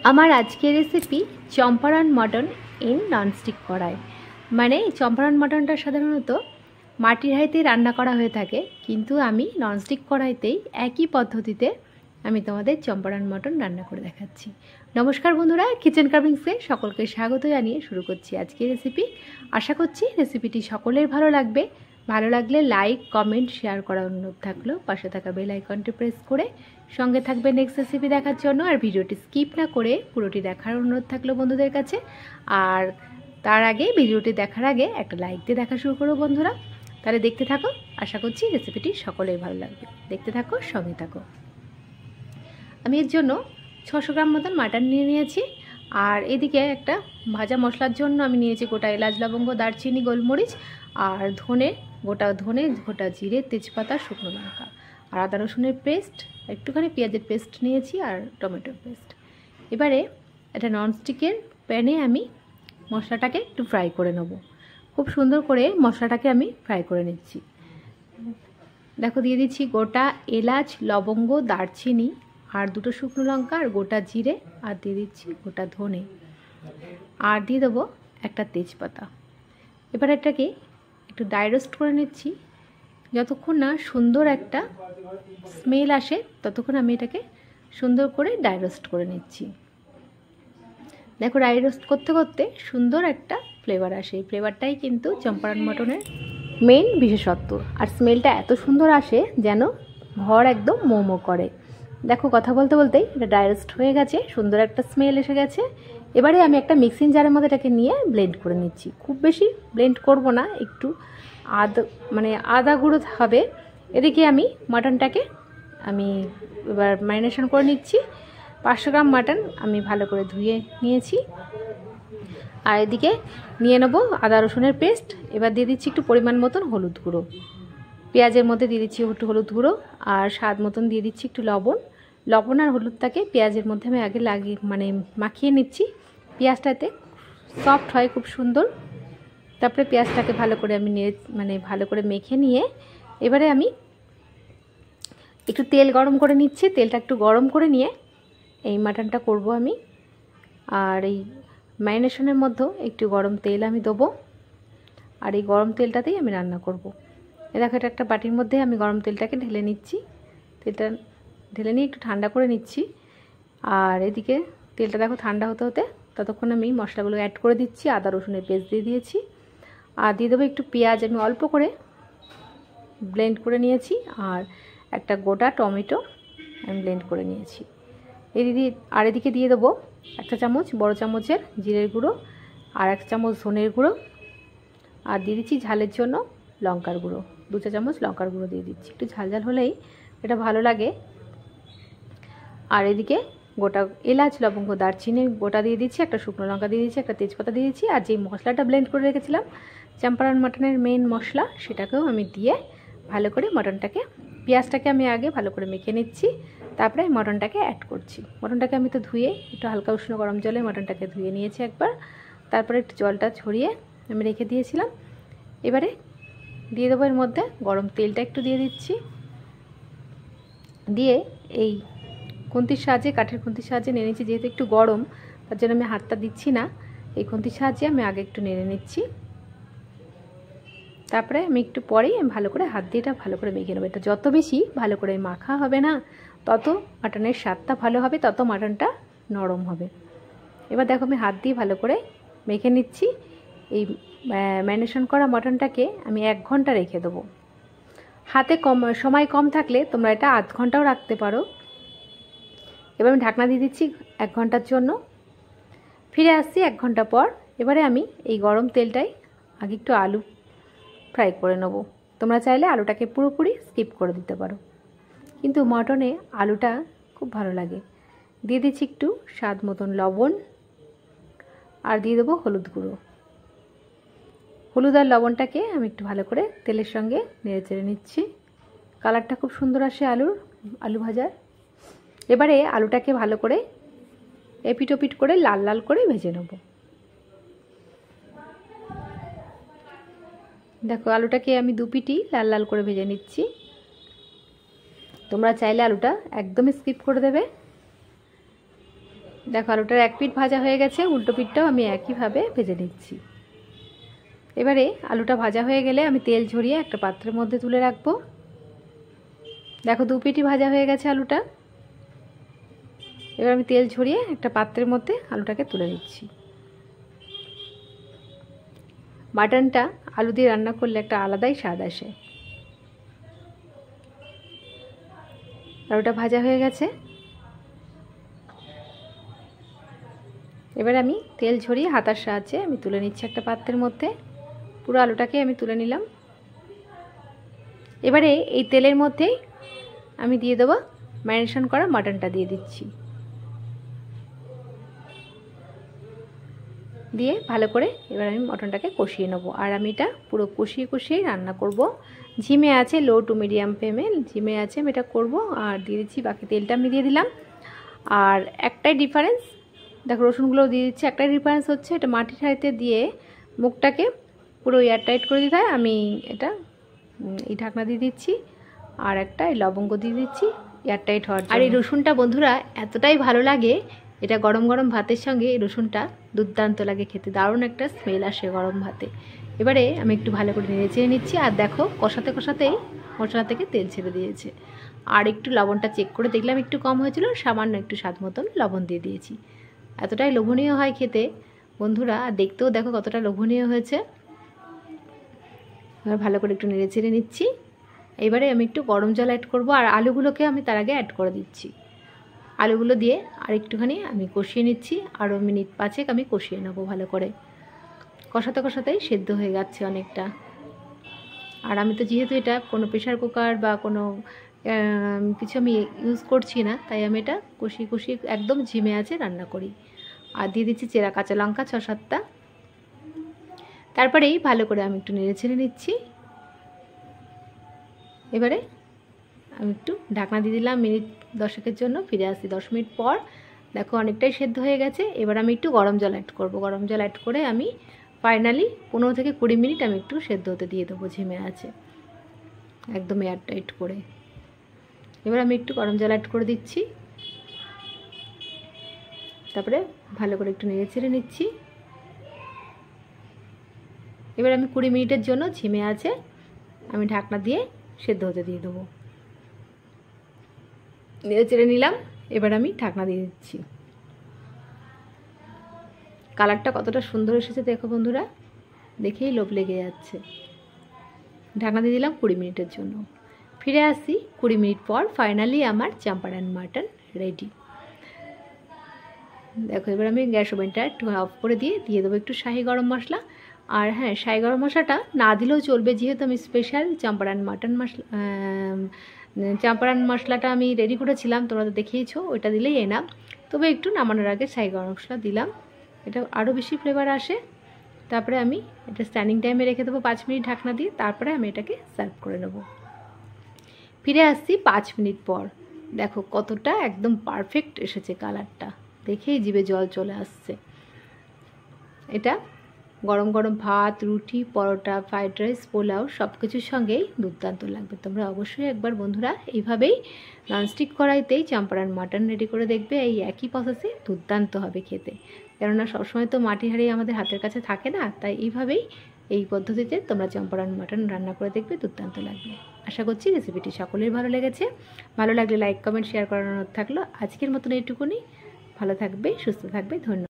আমার আজকের recipe Champaran mutton in nonstick কড়াই। মানে চম্পারন মটনটা সাধারণত মাটির হাঁড়িতেই রান্না করা হয়ে থাকে, কিন্তু আমি ননস্টিক কড়াইতেই একই পদ্ধতিতে আমি তোমাদের চম্পারন মটন রান্না করে দেখাচ্ছি। নমস্কার বন্ধুরা, কিচেন কার্ভিংসে সকলকে স্বাগত জানিয়ে শুরু করছি আজকের রেসিপি। আশা করছি রেসিপিটি সকলের ভালো লাগবে। ভালো লাগলে লাইক, কমেন্ট, শেয়ার করার অনুরোধ থাকলো। পাশে থাকা বেল আইকনটি প্রেস করে সঙ্গে থাকবে নেক্সট রেসিপি দেখার জন্য। আর ভিডিওটি স্কিপ না করে পুরোটি দেখার অনুরোধ থাকলো বন্ধুদের কাছে। আর তার আগে ভিডিওটি দেখার আগে একটা লাইক দিয়ে দেখা শুরু করো বন্ধুরা। তাহলে দেখতে থাকো, আশা করছি রেসিপিটি সকলের ভালো লাগবে। দেখতে থাকো, সঙ্গে থাকো। আমি এর জন্য 600 গ্রাম মতন মাটন নিয়ে নিয়েছি। আর এদিকে একটা ভাজা মশলার জন্য আমি নিয়েছি গোটা এলাচ, লবঙ্গ, দারচিনি, গোলমরিচ আর গোটা ধনে, গোটা জিরে, তেজপাতা, শুকনো লঙ্কা আর আদা রসুনের পেস্ট, একটুখানি পেঁয়াজের পেস্ট নিয়েছি আর টমেটোর পেস্ট। এবারে একটা ননস্টিকের প্যানে আমি মশলাটাকে একটু ফ্রাই করে নেব। খুব সুন্দর করে মশলাটাকে আমি ফ্রাই করে নিচ্ছি। দেখো, দিয়ে দিচ্ছি গোটা এলাচ, লবঙ্গ, দারচিনি আর দুটো শুকনো লঙ্কা আর গোটা জিরে, আর দিয়ে দিচ্ছি গোটা ধনে, আর দিয়ে দেবো একটা তেজপাতা। এবার এটাকে একটু ড্রাই রোস্ট করে নিচ্ছি। যতক্ষণ না সুন্দর একটা স্মেল আসে ততক্ষণ আমি এটাকে সুন্দর করে ড্রাই রোস্ট করে নিচ্ছি। দেখো, ড্রাই রোস্ট করতে করতে সুন্দর একটা ফ্লেভার আসে। এই ফ্লেভারটাই কিন্তু চম্পারন মটনের মেইন বিশেষত্ব। আর স্মেলটা এত সুন্দর আসে যেন ঘর একদম মোমো করে। দেখো, কথা বলতে বলতেই এটা ড্রাই রোস্ট হয়ে গেছে, সুন্দর একটা স্মেল এসে গেছে। এবারে আমি একটা মিক্সিং জারের মধ্যে এটাকে নিয়ে ব্লেন্ড করে নিচ্ছি। খুব বেশি ব্লেন্ড করব না, একটু আদা গুঁড়ো হবে। এদিকে আমি মাটনটাকে এবার ম্যারিনেশন করে নিচ্ছি। 500 গ্রাম মাটন আমি ভালো করে ধুয়ে নিয়েছি। আর এদিকে নিয়ে নেব আদা রসুনের পেস্ট। এবার দিয়ে দিচ্ছি একটু পরিমাণ মতন হলুদ গুঁড়ো। পেঁয়াজের মধ্যে দিয়ে দিচ্ছি একটু হলুদ গুঁড়ো আর স্বাদ মতন দিয়ে দিচ্ছি একটু লবণ আর হলুদটাকে পেঁয়াজের মধ্যে আমি আগে মাখিয়ে নিচ্ছি। পেঁয়াজটাতে সফট হয় খুব সুন্দর। তারপরে পেঁয়াজটাকে ভালো করে আমি ভালো করে মেখে নিয়ে এবারে আমি একটু তেল গরম করে নিচ্ছি। তেলটা একটু গরম করে নিয়ে এই মাটনটা করব আমি। আর এই ম্যারিনেশনের মধ্যে একটু গরম তেল আমি দেবো, আর এই গরম তেলটাতেই আমি রান্না করব। দেখো, এটা একটা বাটির মধ্যে আমি গরম তেলটাকে ঢেলে নিচ্ছি। তেলটা ঢেলে নিয়ে একটু ঠান্ডা করে নিচ্ছি। আর এদিকে তেলটা দেখো ঠান্ডা হতে হতে ততক্ষণ আমি মশলাগুলো অ্যাড করে দিচ্ছি। আদা রসুনের পেস্ট দিয়ে দিয়েছি, আর দিয়ে দেবো একটু পেঁয়াজ আমি অল্প করে ব্লেন্ড করে নিয়েছি, আর একটা গোটা টমেটো আমি ব্লেন্ড করে নিয়েছি। এদিকে দিয়ে দেবো 1 চামচ বড় চামচের জিরের গুঁড়ো আর 1 চামচ ধনের গুঁড়ো, আর দিয়ে দিচ্ছি ঝালের জন্য লঙ্কার গুঁড়ো। 2 চামচ লঙ্কার গুঁড়ো দিয়ে দিচ্ছি। একটু ঝাল ঝাল হলেই এটা ভালো লাগে। আর এদিকে গোটা এলাচ, লবঙ্গ, দারচিনি গোটা দিয়ে দিচ্ছি, একটা শুকনো লঙ্কা দিয়ে দিচ্ছি, একটা তেজপাতা দিয়ে দিচ্ছি, আর যে মশলাটা ব্লেন্ড করে রেখেছিলাম চম্পারন মটনের মেইন মশলা, সেটাকেও আমি দিয়ে ভালো করে পেঁয়াজটাকে আমি আগে ভালো করে মেখে নিচ্ছি। তারপরে মটনটাকে অ্যাড করছি। মটনটাকে আমি তো ধুয়ে একটু হালকা উষ্ণ গরম জলে মটনটাকে ধুয়ে নিয়েছি একবার। তারপরে একটু জলটা ছড়িয়ে আমি রেখে দিয়েছিলাম। এবারে দিয়ে দেবো এর মধ্যে গরম তেলটা একটু দিয়ে দিচ্ছি। দিয়ে এই কাঠের খুন্তির সাহায্যে নেড়ে নিচ্ছি। যেহেতু একটু গরম, তার জন্য আমি হাতটা দিচ্ছি না। এই খুন্তির সাহায্যে আমি আগে একটু নেড়ে নিচ্ছি। তারপরে আমি একটু পরেই ভালো করে হাত দিয়ে এটা ভালো করে মেখে নেবো। এটা যত বেশি ভালো করে মাখা হবে না, তত মাটনের স্বাদটা ভালো হবে, তত মাটনটা নরম হবে। এবার দেখো, আমি হাত দিয়ে ভালো করে মেখে নিচ্ছি। এই ম্যারিনেশন করা মাটনটাকে আমি 1 ঘন্টা রেখে দেবো। হাতে সময় কম থাকলে তোমরা এটা আধ ঘন্টাও রাখতে পারো। এবার আমি ঢাকনা দিয়ে দিচ্ছি 1 ঘন্টার জন্য। ফিরে আসছি 1 ঘন্টা পর। এবারে আমি এই গরম তেলটাই আগে একটু আলু ফ্রাই করে নেব। তোমরা চাইলে আলুটাকে পুরোপুরি স্কিপ করে দিতে পারো, কিন্তু মটনে আলুটা খুব ভালো লাগে। দিয়ে দিচ্ছি একটু স্বাদ মতন লবণ, আর দিয়ে দেবো হলুদ গুঁড়ো। হলুদ আর লবণটাকে আমি একটু ভালো করে তেলের সঙ্গে নেড়ে চেড়ে নিচ্ছি। কালারটা খুব সুন্দর আসে আলু ভাজার। এবারে আলুটাকে ভালো করে এপিট ওপিট করে লাল লাল করে ভেজে নেব। দেখো, আলুটাকে আমি 2 পিঠই লাল লাল করে ভেজে নিচ্ছি। তোমরা চাইলে আলুটা একদমই স্কিপ করে দেবে। দেখো আলুটার এক পিঠ ভাজা হয়ে গেছে, উল্টো পিঠটাও আমি একইভাবে ভেজে নিচ্ছি। এবারে আলুটা ভাজা হয়ে গেলে আমি তেল ঝরিয়ে একটা পাত্রের মধ্যে তুলে রাখবো। দেখো দু পিঠই ভাজা হয়ে গেছে আলুটা। এবার আমি তেল ঝরিয়ে একটা পাত্রের মধ্যে আলুটাকে তুলে নিচ্ছি। মাটনটা আলু দিয়ে রান্না করলে একটা আলাদাই স্বাদ আসে। আলুটা ভাজা হয়ে গেছে। এবার আমি তেল ঝরিয়ে হাতার সাহায্যে আমি তুলে নিচ্ছি একটা পাত্রের মধ্যে। পুরো আলুটাকে আমি তুলে নিলাম। এবারে এই তেলের মধ্যেই আমি দিয়ে দেবো ম্যারিনেশন করা মাটনটা দিয়ে দিচ্ছি। দিয়ে ভালো করে এবার আমি মটনটাকে কষিয়ে নেব। আর আমি এটা পুরো কষিয়ে কষিয়েই রান্না করব। ঝিমে আছে, লো টু মিডিয়াম ফ্লেমে ঝিমে আছে আমি এটা করব। আর দিয়ে দিচ্ছি বাকি তেলটা আমি দিয়ে দিলাম। আর একটাই ডিফারেন্স, দেখো রসুনগুলোও দিয়ে দিচ্ছি। একটাই ডিফারেন্স হচ্ছে এটা মাটির হাঁড়িতে দিয়ে মুখটাকে পুরো এয়ারটাইট করে দিতে হয়। আমি এটা এই ঢাকনা দিয়ে দিচ্ছি, আর একটা এই লবঙ্গ দিয়ে দিচ্ছি এয়ারটাইট হওয়ার জন্য। আর এই রসুনটা বন্ধুরা এতটাই ভালো লাগে, এটা গরম গরম ভাতের সঙ্গে এই রসুনটা দুর্দান্ত লাগে খেতে, দারুণ একটা স্মেল আসে গরম ভাতে। এবারে আমি একটু ভালো করে নেড়ে চেড়ে নিচ্ছি। আর দেখো কষাতে কষাতেই মশলা থেকে তেল ছেড়ে দিয়েছে। আর একটু লবণটা চেক করে দেখলাম একটু কম হয়েছিল, সামান্য একটু স্বাদ মতন লবণ দিয়ে দিয়েছি। এতটাই লোভনীয় হয় খেতে বন্ধুরা, আর দেখতেও দেখো কতটা লোভনীয় হয়েছে। এবার ভালো করে একটু নেড়ে চেড়ে নিচ্ছি। এবারে আমি একটু গরম জল অ্যাড করব। আর আলুগুলোকে আমি তার আগে অ্যাড করে দিচ্ছি। আলুগুলো দিয়ে আর একটুখানি আমি কষিয়ে নিচ্ছি। আরও মিনিট 5 আমি কষিয়ে নেব ভালো করে। কষাতে কষাতেই সেদ্ধ হয়ে যাচ্ছে অনেকটা। আর আমি তো যেহেতু এটা কোনো প্রেশার কুকার বা কোনো কিছু আমি ইউজ করছি না, তাই আমি এটা কষিয়ে কষিয়ে একদম ঝিমে আছে রান্না করি। আর দিয়ে দিচ্ছি চেরা কাঁচা লঙ্কা 6-7টা। তারপরেই ভালো করে আমি একটু নেড়ে ছেড়ে নিচ্ছি। এবারে আমি একটু ঢাকনা দিয়ে দিলাম মিনিট 10 জন্য। ফিরে আসি 10 মিনিট পর। দেখো অনেকটাই সেদ্ধ হয়ে গেছে। এবার আমি একটু গরম জল অ্যাড করব। গরম জল অ্যাড করে আমি ফাইনালি 15 থেকে 20 মিনিট আমি একটু সেদ্ধ হতে দিয়ে দেবো ঝিমে আছে একদম এয়ারটাইট করে। এবার আমি একটু গরম জল অ্যাড করে দিচ্ছি। তারপরে ভালো করে একটু নেড়ে ছেড়ে নিচ্ছি। এবার আমি 20 মিনিটের জন্য ঝিমে আছে আমি ঢাকনা দিয়ে সেদ্ধ হতে দিয়ে দেবো। নেড়ে চেড়ে নিলাম। এবার আমি ঢাকনা দিয়ে দিচ্ছি। কালারটা কতটা সুন্দর এসেছে দেখো বন্ধুরা, দেখেই লোভ লেগে যাচ্ছে। ঢাকনা দিয়ে দিলাম 20 মিনিটের জন্য। ফিরে আসি 20 মিনিট পর। ফাইনালি আমার চাম্পারান মাটন রেডি। দেখো এবার আমি গ্যাস ওভেনটা একটু অফ করে দিয়ে দেবো একটু শাহি গরম মশলা। আর হ্যাঁ, শাহি গরম মশলাটা না দিলেও চলবে, যেহেতু আমি স্পেশাল চাম্পারান মাটন মশলা চাম্পারান মশলাটা আমি রেডি করেছিলাম, তোমরা তো দেখিয়েছো, ওইটা দিলেই এনাফ। তবে একটু নামানোর আগে শাহি গরম মশলা দিলাম, এটা আরও বেশি ফ্লেভার আসে। তারপরে আমি এটা স্ট্যান্ডিং টাইমে রেখে দেবো 5 মিনিট ঢাকনা দিয়ে। তারপরে আমি এটাকে সার্ভ করে নেব। ফিরে আসছি 5 মিনিট পর। দেখো কতটা একদম পারফেক্ট এসেছে কালারটা, দেখেই জিভে জল চলে আসছে। এটা গরম গরম ভাত, রুটি, পরোটা, ফ্রাইড রাইস, পোলাও সব কিছুর সঙ্গেই দুর্দান্ত লাগবে। তোমরা অবশ্যই একবার বন্ধুরা এইভাবেই ননস্টিক কড়াইতেই চাম্পারান মাটন রেডি করে দেখবে। এই একই প্রসেসে দুর্দান্ত হবে খেতে, কেননা সবসময় তো মাটির হাঁড়ি আমাদের হাতের কাছে থাকে না। তাই এইভাবেই এই পদ্ধতিতে তোমরা চাম্পারান মাটন রান্না করে দেখবে, দুর্দান্ত লাগবে। আশা করছি রেসিপিটি সকলের ভালো লেগেছে। ভালো লাগলে লাইক, কমেন্ট, শেয়ার করার অনুরোধ থাকলো। আজকের মতন এইটুকুনি। ভালো থাকবে, সুস্থ থাকবে। ধন্যবাদ।